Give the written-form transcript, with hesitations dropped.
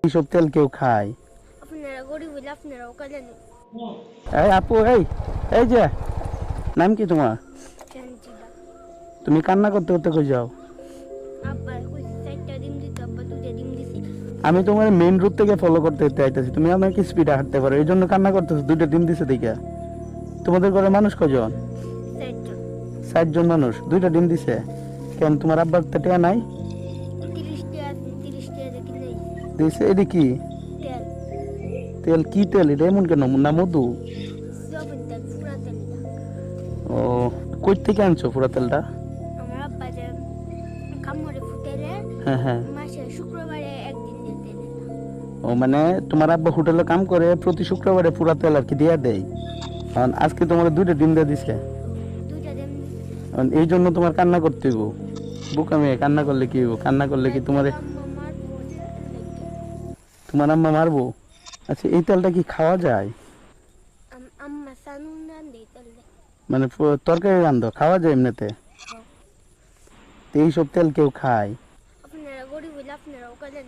এইসব তেল কেউ খায়? আপনারা গরিব হইলে আপনারাও কালেন। এই আপু, এই এই যে, নাম কি তোমার? শান্তিদা। তুমি কান্না করতে করতে কই যাও? আব্বা কইছে 4টা ডিম দিতে, আব্বা 2টা ডিম দিছে। আমি তোমার মেইন রোড থেকে ফলো করতে করতে আইতেছি, তুমি অনেক স্পিডে হাঁটতে পারো, এই জন্য কান্না করতেছো। 2টা ডিম দিছে দেখে। তোমাদের ঘরে মানুষ কজন? 4জন। 60 জন মানুষ, 2টা ডিম দিছে। কেন তোমার আব্বার তো টিয়া নাই? 30 টাকা আছে, 30 টাকা দিয়ে কিনে দিছে। এটা কি তেল। তেল? কি তেল এটা? এমন কেন? না মধু? সয়াবিন তেল, পুরা তেল এটা। ও, কই থেকে আনছো পুরা তেলটা? আমার আব্বা যে কামড়ে ফুটাইলে হ্যাঁ হ্যাঁ। মাসে শুক্রবারে একদিন দিয়ে তেল এটা। ও মানে তোমার আব্বা হোটেলে কাম করে, প্রতি শুক্রবারে পুরা তেল আর কি দিয়া দেয়। কারণ আজকে তোমার 2টা ডিম দিয়ে দিছে। 2টা ডিম দিছে। কারণ এই জন্য তোমার কান্না করতে হইব। বোকা মেয়ে, কান্না করলে কি হইব? কান্না করলে কি তোমার আম্মা মারবো লেগে। তোমার আম্মা মারবো? আচ্ছা, এই তেলটা কি খাওয়া যায়? আম্মা সানুন রান্ধে তেল দেয়। মানে তরকারি রান্ধো, খাওয়া যায় এমনিতে? হ্যাঁ। তো এইসব তেল কেউ খায়? আপনারা গরিব হইলে আপনারাও কালেন।